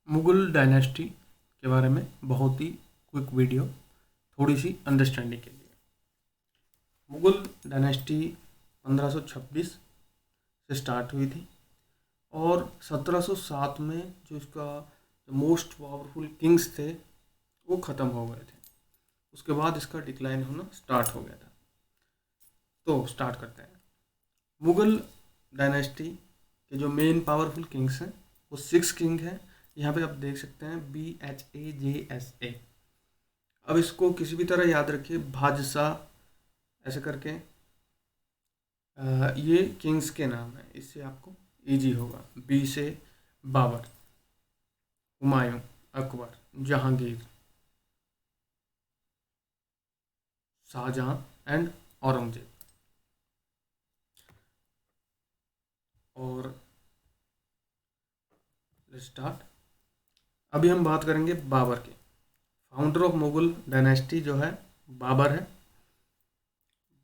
Mughal dynasty के बारे में बहुत ही क्विक वीडियो, थोड़ी सी अंडरस्टैंडिंग के लिए। मुगल डायनेस्टी 1526 से स्टार्ट हुई थी और 1707 में जो इसका मोस्ट पावरफुल किंग्स थे वो ख़त्म हो गए थे। उसके बाद इसका डिक्लाइन होना स्टार्ट हो गया था। तो स्टार्ट करते हैं। मुगल डायनेस्टी के जो मेन पावरफुल किंग्स हैं वो 6 किंग हैं। यहाँ पे आप देख सकते हैं BHAJSA। अब इसको किसी भी तरह याद रखिए, बादशाह ऐसे करके ये किंग्स के नाम है, इससे आपको इजी होगा। बी से बाबर, हुमायूं, अकबर, जहांगीर, शाहजहां एंड औरंगजेब। और स्टार्ट। अभी हम बात करेंगे बाबर की। फाउंडर ऑफ मुगल डायनेस्टी जो है बाबर है।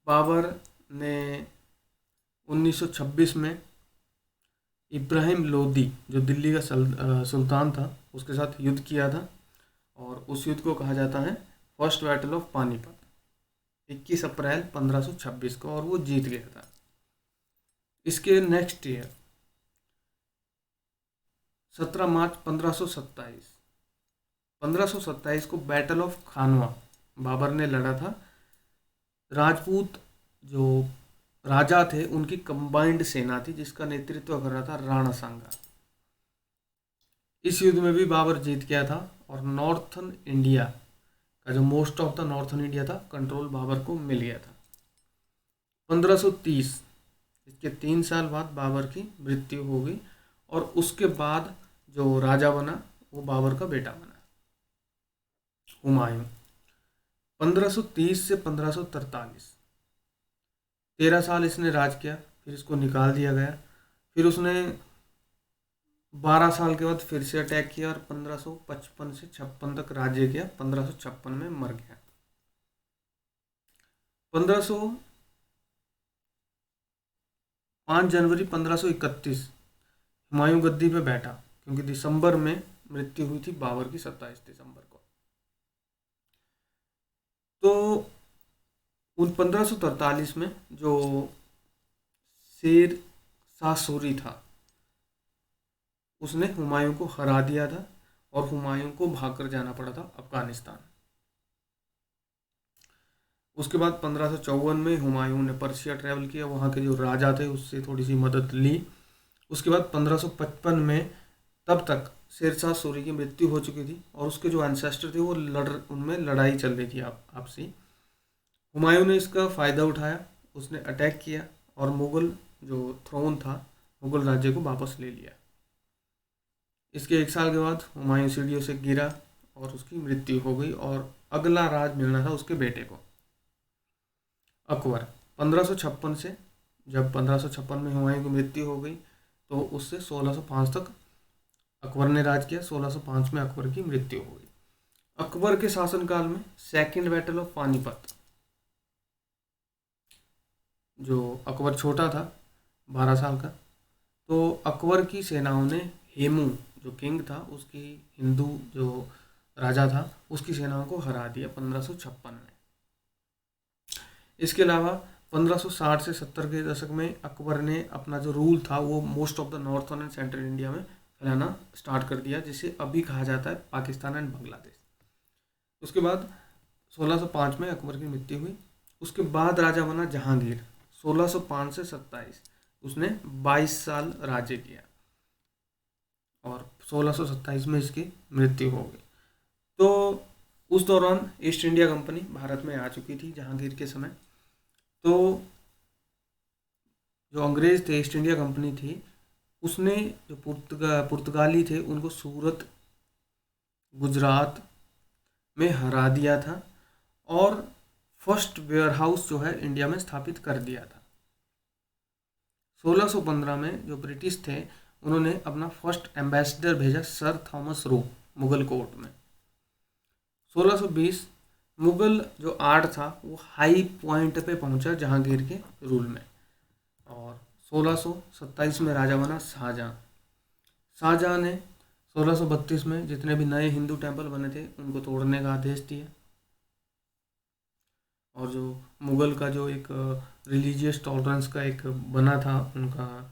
बाबर ने 1926 में इब्राहिम लोदी जो दिल्ली का सुल्तान था उसके साथ युद्ध किया था और उस युद्ध को कहा जाता है फर्स्ट बैटल ऑफ पानीपत, 21 अप्रैल 1526 को, और वो जीत गया था। इसके नेक्स्ट ईयर 17 मार्च 1527 को बैटल ऑफ खानवा बाबर ने लड़ा था। राजपूत जो राजा थे उनकी कंबाइंड सेना थी जिसका नेतृत्व कर रहा था राणा सांगा। इस युद्ध में भी बाबर जीत गया था और नॉर्थन इंडिया का जो most of the northern India था कंट्रोल बाबर को मिल गया था। 1530 इसके 3 साल बाद बाबर की मृत्यु हो गई और उसके बाद जो राजा बना वो बाबर का बेटा बना, हुमायूं। 1530 से 1543 13 साल इसने राज किया, फिर इसको निकाल दिया गया। फिर उसने 12 साल के बाद फिर से अटैक किया और 1555 से 56 तक राज्य किया। 1556 में मर गया। 5 जनवरी 1531 हुमायूं गद्दी पे बैठा, क्योंकि दिसंबर में मृत्यु हुई थी बाबर की, 27 दिसंबर को। तो उन 1543 में जो शेर शाह सूरी था उसने हुमायूं को हरा दिया था और हुमायूं को भागकर जाना पड़ा था अफगानिस्तान। उसके बाद 1554 में हुमायूं ने पर्शिया ट्रैवल किया, वहाँ के जो राजा थे उससे थोड़ी सी मदद ली। उसके बाद 1555 में तब तक शेरशाह सूरी की मृत्यु हो चुकी थी और उसके जो एंसेस्टर थे वो उनमें लड़ाई चल रही थी आपसी। हुमायूं ने इसका फ़ायदा उठाया, उसने अटैक किया और मुग़ल जो थ्रोन था मुग़ल राज्य को वापस ले लिया। इसके 1 साल के बाद हुमायूं सीढ़ियों से गिरा और उसकी मृत्यु हो गई और अगला राज मिलना था उसके बेटे को, अकबर। 1556 से, जब 1556 में हुमायूं की मृत्यु हो गई तो उससे 1605 तक अकबर ने राज किया। 1605 में अकबर की मृत्यु हो गई। अकबर के शासनकाल में सेकंड बैटल ऑफ पानीपत, जो अकबर छोटा था 12 साल का, तो अकबर की सेनाओं ने हेमू जो किंग था उसकी, हिंदू जो राजा था उसकी सेनाओं को हरा दिया 1556 में। इसके अलावा 1560 से 70 के दशक में अकबर ने अपना जो रूल था वो most of the northern and central India में फैलाना स्टार्ट कर दिया, जिसे अभी कहा जाता है पाकिस्तान एंड बांग्लादेश। उसके बाद 1605 में अकबर की मृत्यु हुई। उसके बाद राजा बना जहांगीर। 1605 से 27 उसने 22 साल राज्य किया और 1627 में इसकी मृत्यु हो गई। तो उस दौरान ईस्ट इंडिया कंपनी भारत में आ चुकी थी जहांगीर के समय। तो जो अंग्रेज़ थे, ईस्ट इंडिया कंपनी थी, उसने जो पुर्तगाली थे उनको सूरत, गुजरात में हरा दिया था और फर्स्ट वेयर हाउस जो है इंडिया में स्थापित कर दिया था। 1615 में जो ब्रिटिश थे उन्होंने अपना फर्स्ट एम्बेसडर भेजा sir Thomas Roe Mughal court में। 1620 मुगल जो आर्ट था वो हाई पॉइंट पे पहुंचा जहांगीर के रूल में और 1627 में राजा बना शाहजहां। शाहजहां ने 1632 में जितने भी नए हिंदू टेम्पल बने थे उनको तोड़ने का आदेश दिया। और जो मुगल का जो एक रिलीजियस टॉलरेंस का एक बना था उनका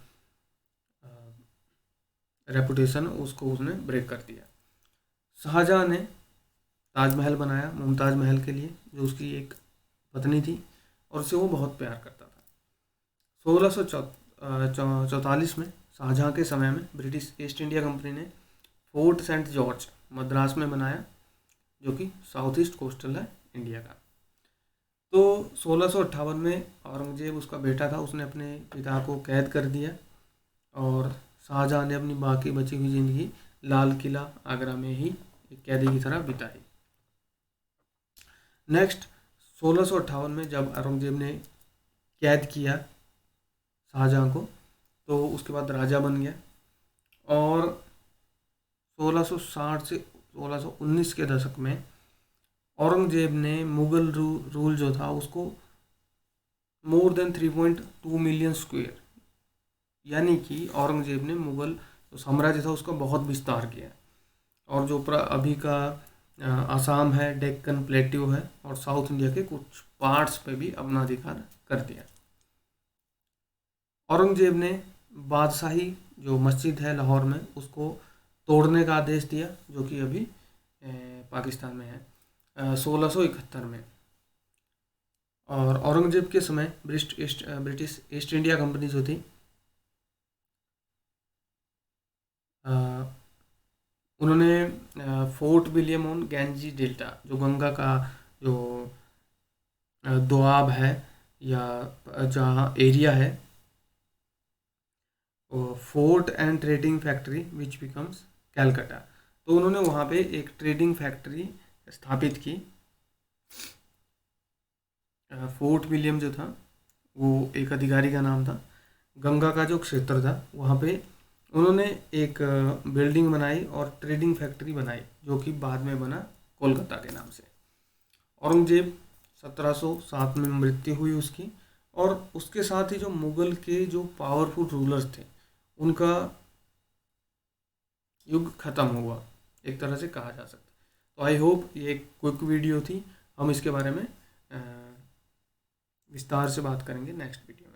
रेपुटेशन, उसको उसने ब्रेक कर दिया। शाहजहाँ ने ताजमहल बनाया मुमताज़ महल के लिए, जो उसकी एक पत्नी थी और उसे वो बहुत प्यार करता था। 1644 में शाहजहाँ के समय में ब्रिटिश ईस्ट इंडिया कंपनी ने फोर्ट सेंट जॉर्ज मद्रास में बनाया, जो कि साउथ ईस्ट कोस्टल है इंडिया का। तो 1658 में औरंगजेब, उसका बेटा था, उसने अपने पिता को कैद कर दिया और शाहजहाँ ने अपनी बाकी बची हुई ज़िंदगी लाल किला आगरा में ही एक कैदी की तरह बिताई। नेक्स्ट 1658 में जब औरंगजेब ने कैद किया शाहजहाँ को, तो उसके बाद राजा बन गया और 1660 से 1619 के दशक में औरंगजेब ने मुगल रूल जो था उसको मोर देन 3.2 मिलियन स्क्वायर, यानी कि औरंगजेब ने मुगल जो साम्राज्य था उसका बहुत विस्तार किया। और जो अभी का आसाम है, डेक्कन प्लेट्यू है और साउथ इंडिया के कुछ पार्ट्स पे भी अपना अधिकार कर दिया। औरंगजेब ने बादशाही जो मस्जिद है लाहौर में उसको तोड़ने का आदेश दिया, जो कि अभी पाकिस्तान में है 1671 में। और औरंगजेब के समय ब्रिटिश ईस्ट इंडिया कंपनी जो थी उन्होंने fort William on Ganji delta, जो गंगा का जो दोआब है या जहाँ एरिया है, fort and trading factory which becomes Calcutta, तो उन्होंने वहाँ पे एक ट्रेडिंग फैक्ट्री स्थापित की। फोर्ट विलियम जो था वो एक अधिकारी का नाम था। गंगा का जो क्षेत्र था वहाँ पे उन्होंने एक बिल्डिंग बनाई और ट्रेडिंग फैक्ट्री बनाई, जो कि बाद में बना कोलकाता के नाम से। औरंगजेब 1707 में मृत्यु हुई उसकी, और उसके साथ ही जो मुगल के जो पावरफुल रूलर्स थे उनका युग खत्म हुआ, एक तरह से कहा जा सकता है। तो आई होप ये एक क्विक वीडियो थी, हम इसके बारे में विस्तार से बात करेंगे नेक्स्ट वीडियो में।